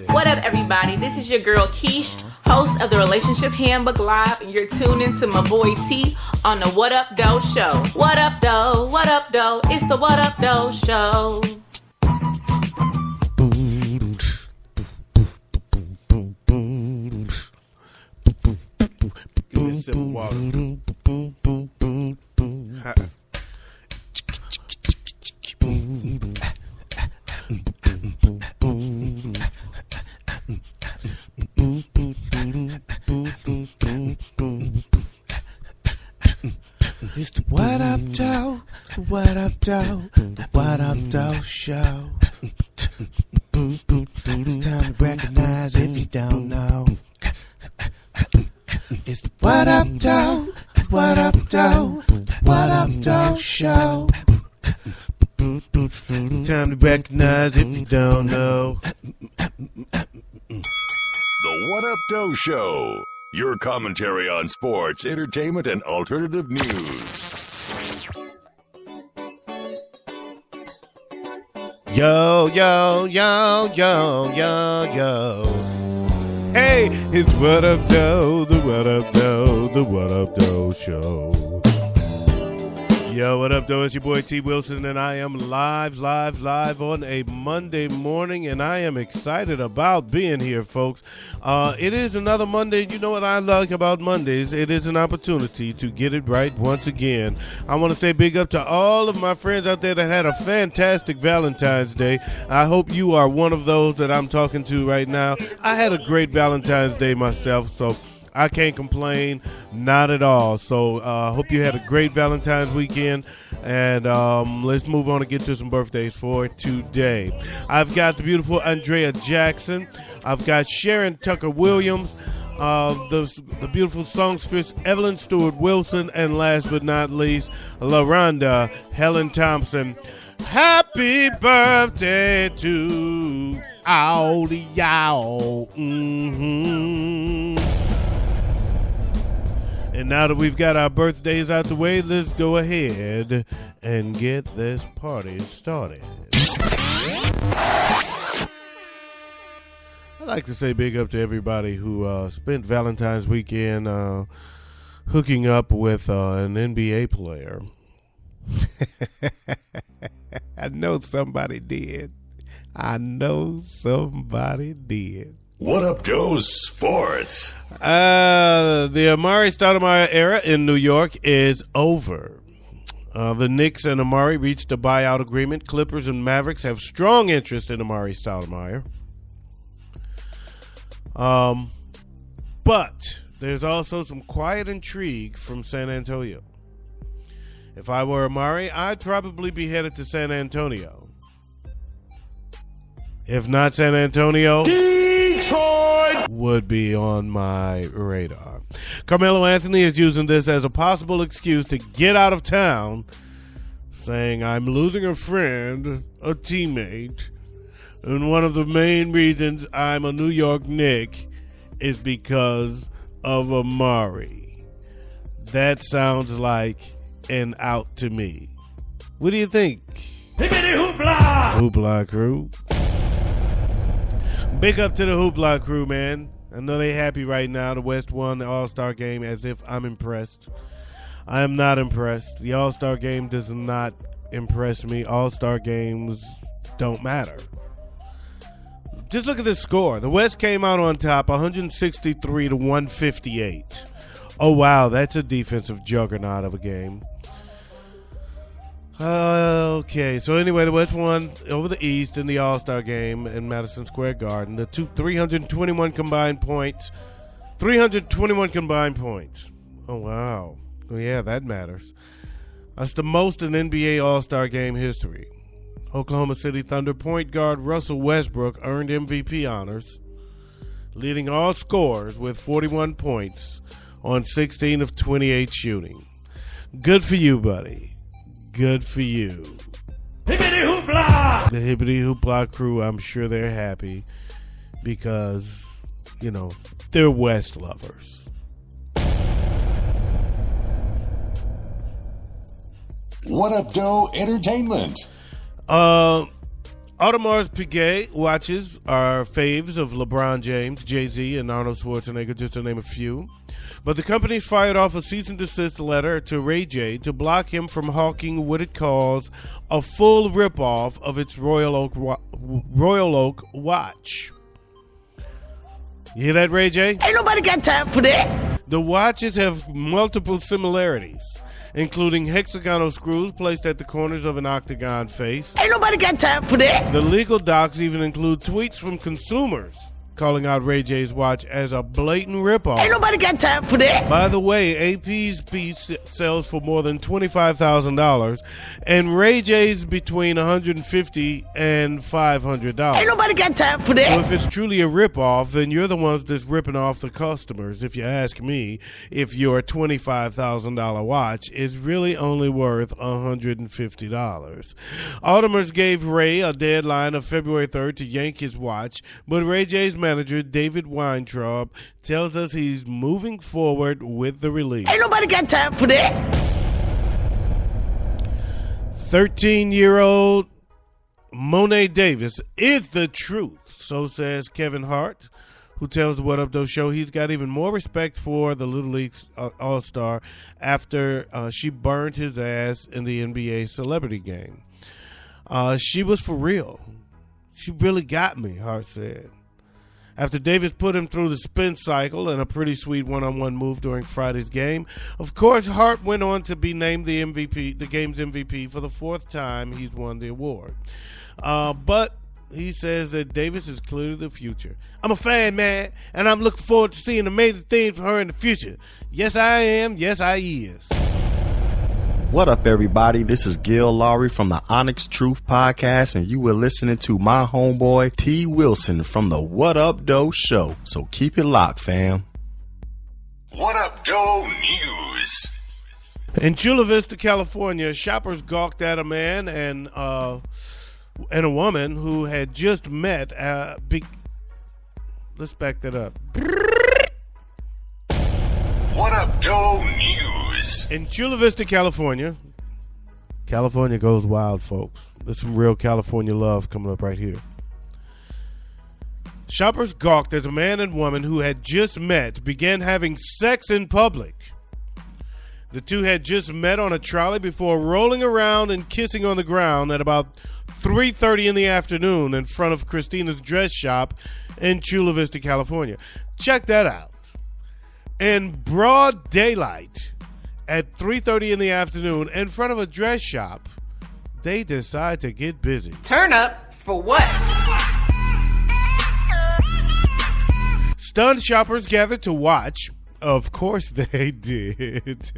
What up, everybody? This is your girl, Keish, host of the Relationship Handbook Live, and you're tuned into my boy T on the What Up Doe Show. What up, Doe? What up, Doe? It's the What Up Doe Show. Give me a sip of water. It's the What Up Doe, the What Up Doe, the What Up Doe Show. It's time to recognize if you don't know. It's the What Up Doe, the What Up Doe, the What Up Doe Show. Time to recognize if you don't know. The What Up Doe Show. Your commentary on sports, entertainment, and alternative news. Yo, yo, yo, yo, yo, yo. Hey, it's What Up Doe, the What Up Doe, the What Up Doe Show. Yo, what up, though? It's your boy T. Wilson, and I am live on a Monday morning, and I am excited about being here, folks. It is another Monday. You know what I like about Mondays? It is an opportunity to get it right once again. I want to say big up to all of my friends out there that had a fantastic Valentine's Day. I hope you are one of those that I'm talking to right now. I had a great Valentine's Day myself, so I can't complain, not at all. So hope you had a great Valentine's weekend, and let's move on and get to some birthdays for today. I've got the beautiful Andrea Jackson. I've got Sharon Tucker Williams, the beautiful songstress Evelyn Stewart Wilson, and last but not least, LaRonda Helen Thompson. Happy birthday to all of y'all. And now that we've got our birthdays out the way, let's go ahead and get this party started. I'd like to say big up to everybody who spent Valentine's weekend hooking up with an NBA player. I know somebody did. What Up Doe Sports? The Amari Stoudemire era in New York is over. The Knicks and Amari reached a buyout agreement. Clippers and Mavericks have strong interest in Amari Stoudemire. But there's also some quiet intrigue from San Antonio. If I were Amari, I'd probably be headed to San Antonio. If not San Antonio, Detroit would be on my radar. Carmelo Anthony is using this as a possible excuse to get out of town, saying, I'm losing a friend, a teammate, and one of the main reasons I'm a New York Knick is because of Amari. That sounds like an out to me. What do you think? Hippity hoopla! Hoopla crew. Big up to the Hoopla crew, man. I know they happy right now. The West won the All-Star game as if I'm impressed. I am not impressed. The All-Star game does not impress me. All-Star games don't matter. Just look at this score. The West came out on top 163 to 158. Oh, wow. That's a defensive juggernaut of a game. Okay, so anyway, the West won over the East in the All-Star game in Madison Square Garden. The 321 combined points. 321 combined points. Oh, wow. Well, yeah, that matters. That's the most in NBA All-Star game history. Oklahoma City Thunder point guard Russell Westbrook earned MVP honors, leading all scorers with 41 points on 16 of 28 shooting. Good for you, buddy. Good for you. Hippity hoopla! The Hippity hoopla crew, I'm sure they're happy because, you know, they're West lovers. What Up Doe Entertainment? Audemars Piguet watches are faves of LeBron James, Jay-Z, and Arnold Schwarzenegger, just to name a few. But the company fired off a cease and desist letter to Ray J to block him from hawking what it calls a full ripoff of its Royal Oak watch. You hear that, Ray J? Ain't nobody got time for that. The watches have multiple similarities, including hexagonal screws placed at the corners of an octagon face. Ain't nobody got time for that. The legal docs even include tweets from consumers calling out Ray J's watch as a blatant ripoff. Ain't nobody got time for that. By the way, AP's piece sells for more than $25,000, and Ray J's between $150 and $500. Ain't nobody got time for So that. if it's truly a ripoff, then you're the ones that's ripping off the customers. If you ask me, if your $25,000 watch is really only worth $150. Audemars gave Ray a deadline of February 3rd to yank his watch, but Ray J's manager, David Weintraub, tells us he's moving forward with the release. Ain't nobody got time for that. 13-year-old Monet Davis is the truth, so says Kevin Hart, who tells the What Up Doe Show he's got even more respect for the Little League All-Star after she burned his ass in the NBA celebrity game. She was for real. She really got me, Hart said. After Davis put him through the spin cycle and a pretty sweet one-on-one move during Friday's game, of course, Hart went on to be named the MVP, the game's MVP, for the fourth time he's won the award. But he says that Davis is clearly the future. I'm a fan, man, and I'm looking forward to seeing amazing things from her in the future. Yes, I am. Yes, I is. What up, everybody? This is Gil Lowry from the Onyx Truth Podcast, and you were listening to my homeboy T. Wilson from the What Up Doe Show. So keep it locked, fam. What Up Doe News. In Chula Vista, California, shoppers gawked at a man and a woman who had just met. Let's back that up. What Up Doe News. In Chula Vista, California goes wild, folks. There's some real California love coming up right here. Shoppers gawked as a man and woman who had just met began having sex in public. The two had just met on a trolley before rolling around and kissing on the ground at about 3:30 in the afternoon in front of Christina's dress shop in Chula Vista, California. Check that out. In broad daylight at 3:30 in the afternoon in front of a dress shop, they decide to get busy. Turn up for what? Stunned shoppers gathered to watch. Of course they did.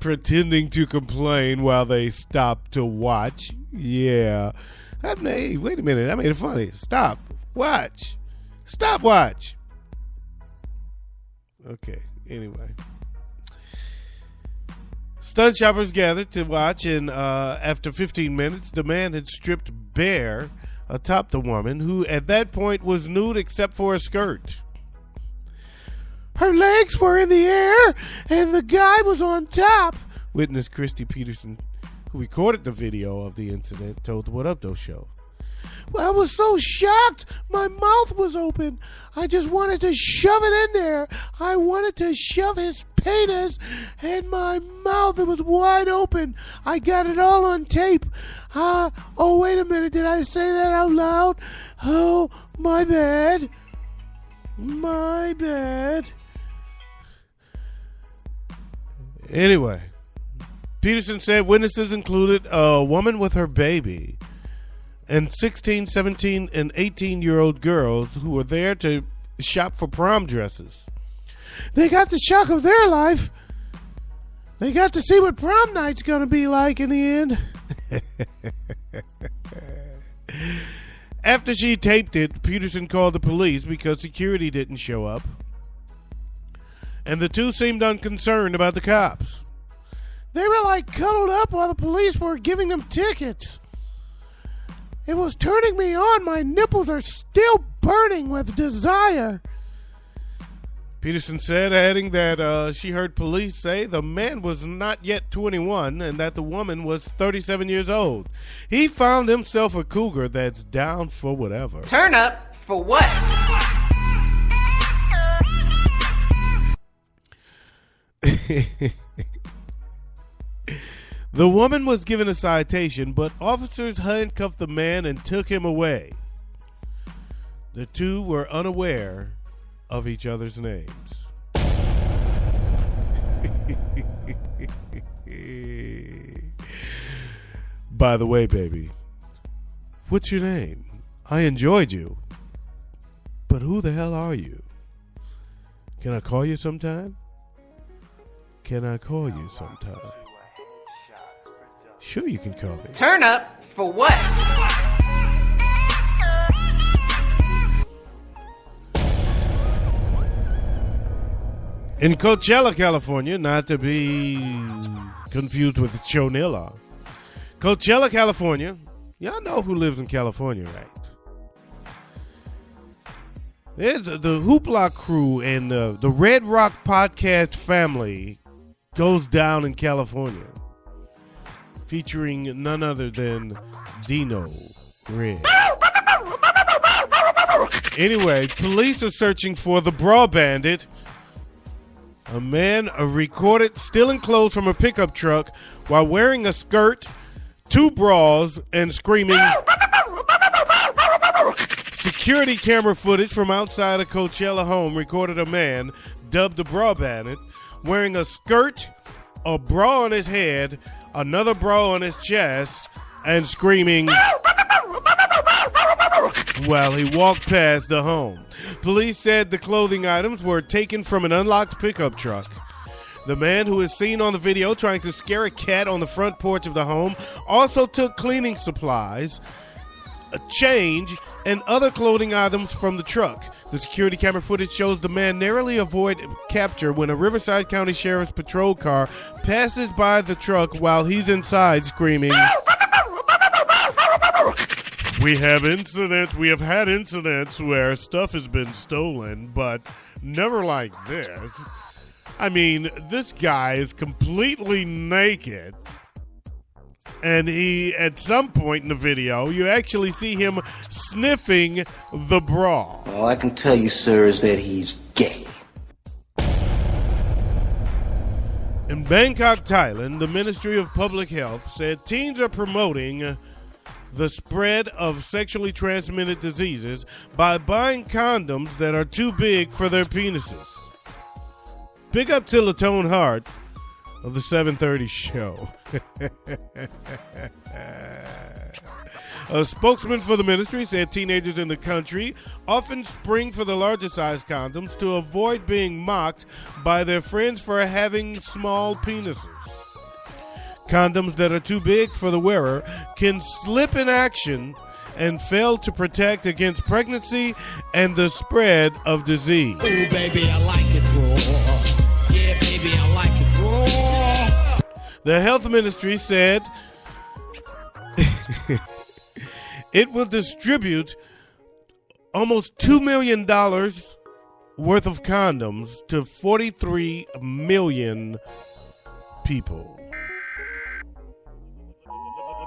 Pretending to complain while they stopped to watch. Yeah. Hey, wait a minute. I made it funny. Stop. Watch. Stop. Watch. Okay, anyway. Stunned shoppers gathered to watch, and after 15 minutes, the man had stripped bare atop the woman, who at that point was nude except for a skirt. Her legs were in the air, and the guy was on top, witness Christy Peterson, who recorded the video of the incident, told the What Up Doe Show. Well, I was so shocked. My mouth was open. I just wanted to shove it in there. I wanted to shove his penis in my mouth. It was wide open. I got it all on tape. Oh, wait a minute. Did I say that out loud? Oh, my bad. My bad. Anyway, Peterson said witnesses included a woman with her baby and 16, 17, and 18-year-old girls who were there to shop for prom dresses. They got the shock of their life. They got to see what prom night's going to be like in the end. After she taped it, Peterson called the police because security didn't show up. And the two seemed unconcerned about the cops. They were like cuddled up while the police were giving them tickets. It was turning me on. My nipples are still burning with desire. Peterson said, adding that she heard police say the man was not yet 21 and that the woman was 37 years old. He found himself a cougar that's down for whatever. Turn up for what? The woman was given a citation, but officers handcuffed the man and took him away. The two were unaware of each other's names. By the way, baby, what's your name? I enjoyed you, but who the hell are you? Can I call you sometime? Can I call you sometime? Sure, you can call me. Turn up for what? In Coachella, California, not to be confused with Chonilla. Coachella, California. Y'all know who lives in California, right? There's the Hoopla crew and the Red Rock podcast family goes down in California, featuring none other than Dino Red. Anyway, police are searching for the bra bandit. A man recorded stealing clothes from a pickup truck while wearing a skirt, 2 bras, and screaming. Security camera footage from outside a Coachella home recorded a man, dubbed the bra bandit, wearing a skirt, a bra on his head, another bra on his chest, and screaming while he walked past the home. Police said the clothing items were taken from an unlocked pickup truck. The man, who is seen on the video trying to scare a cat on the front porch of the home, also took cleaning supplies, a change, and other clothing items from the truck. The security camera footage shows the man narrowly avoid capture when a Riverside County Sheriff's patrol car passes by the truck while he's inside screaming. We have had incidents where stuff has been stolen, but never like this. I mean, this guy is completely naked. And he, at some point in the video, you actually see him sniffing the bra. All I can tell you, sir, is that he's gay. In Bangkok, Thailand, the Ministry of Public Health said teens are promoting the spread of sexually transmitted diseases by buying condoms that are too big for their penises. Big up to Latone Heart of the 7:30 show. A spokesman for the ministry said teenagers in the country often spring for the larger size condoms to avoid being mocked by their friends for having small penises. Condoms that are too big for the wearer can slip in action and fail to protect against pregnancy and the spread of disease. Ooh, baby, I like it raw. Yeah, baby, I like it raw. The health ministry said it will distribute almost $2 million worth of condoms to 43 million people.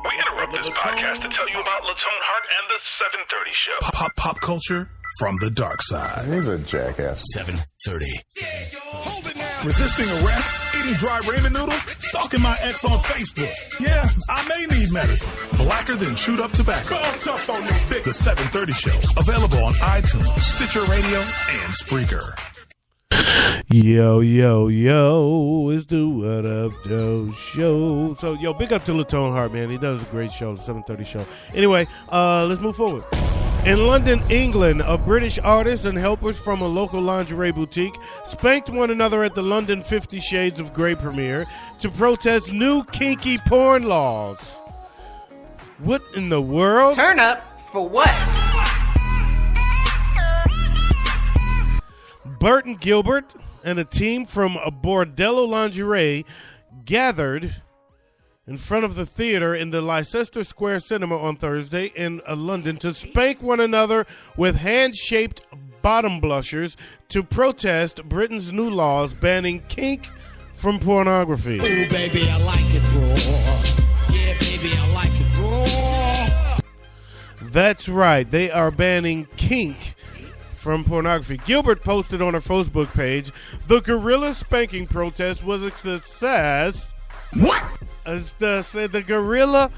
We interrupt this podcast to tell you about Latone Heart and the 730 Show. Pop culture from the dark side. He's a jackass. 730. Resisting arrest, eating dry ramen noodles, stalking my ex on Facebook. Yeah, I may need medicine. Blacker than chewed up tobacco. The 730 Show. Available on iTunes, Stitcher Radio, and Spreaker. Yo, it's the What Up Doe Show. So, big up to Latone Heart, man. He does a great show, the 730 Show. Anyway, let's move forward. In London, England, a British artist and helpers from a local lingerie boutique spanked one another at the London 50 Shades of Grey premiere to protest new kinky porn laws. What in the world? Turn up for what? Burton Gilbert and a team from a Bordello Lingerie gathered in front of the theater in the Leicester Square Cinema on Thursday in London to spank one another with hand-shaped bottom blushers to protest Britain's new laws banning kink from pornography. Ooh, baby, I like it raw. Yeah, baby, I like it raw. That's right. They are banning kink from pornography. Gilbert posted on her Facebook page, the gorilla spanking protest was a success. What? The gorilla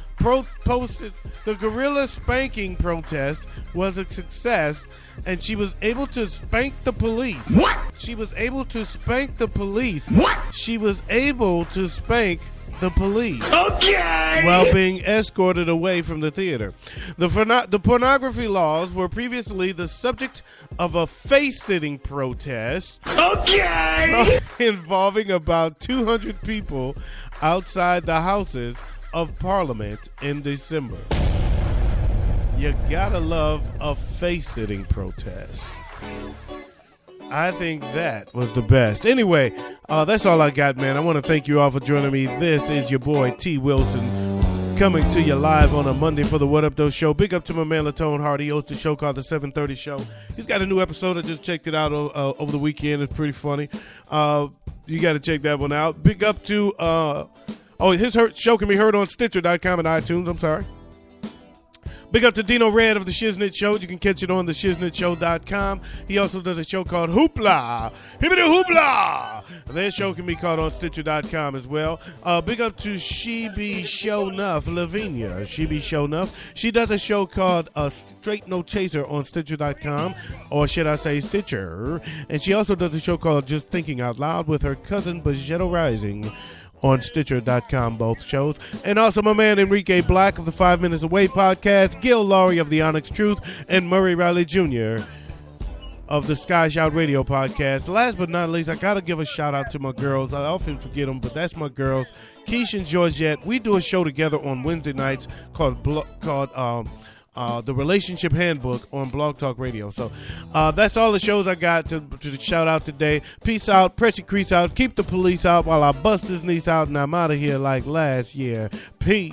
spanking protest was a success, and she was able to spank the police. What? She was able to spank the police. What? She was able to spank the police. Okay. While being escorted away from the theater. The pornography laws were previously the subject of a face-sitting protest. Okay. Involving about 200 people outside the Houses of Parliament in December. You gotta love a face-sitting protest. I think that was the best. Anyway, that's all I got, man. I want to thank you all for joining me. This is your boy, T. Wilson, coming to you live on a Monday for the What Up Doe Show. Big up to my man, Latone Heart. He hosts a show called The 730 Show. He's got a new episode. I just checked it out over the weekend. It's pretty funny. You got to check that one out. Big up to... his show can be heard on Stitcher.com and iTunes. I'm sorry. Big up to Dino Red of the Shiznit Show. You can catch it on the shiznitshow.com. He also does a show called Hoopla. Hibbity Hoopla. Their show can be caught on Stitcher.com as well. Big up to She Be Show Nuff, Lavinia. She Be Show Nuff. She does a show called Straight No Chaser on Stitcher.com, or should I say Stitcher. And she also does a show called Just Thinking Out Loud with her cousin Bajetto Rising on Stitcher.com, both shows. And also my man Enrique Black of the 5 Minutes Away podcast, Gil Laurie of the Onyx Truth, and Murray Riley Jr. of the Sky Shout Radio podcast. Last but not least, I got to give a shout out to my girls. I often forget them, but that's my girls, Keish and Georgette. We do a show together on Wednesday nights called the Relationship Handbook on Blog Talk Radio. So that's all the shows I got to shout out today. Peace out, pressure crease out, keep the police out while I bust his niece out, and I'm out of here like last year. Peace.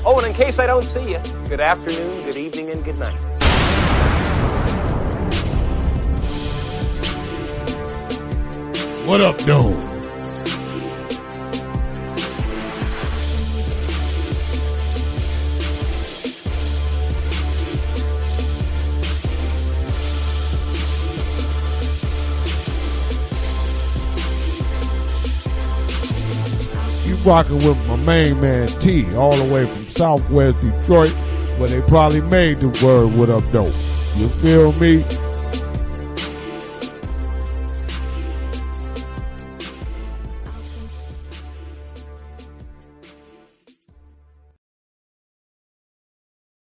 Oh, and in case I don't see you, good afternoon, good evening, and good night. What up, Doe? You rocking with my main man T, all the way from Southwest Detroit, where they probably made the word "What up, Doe." You feel me?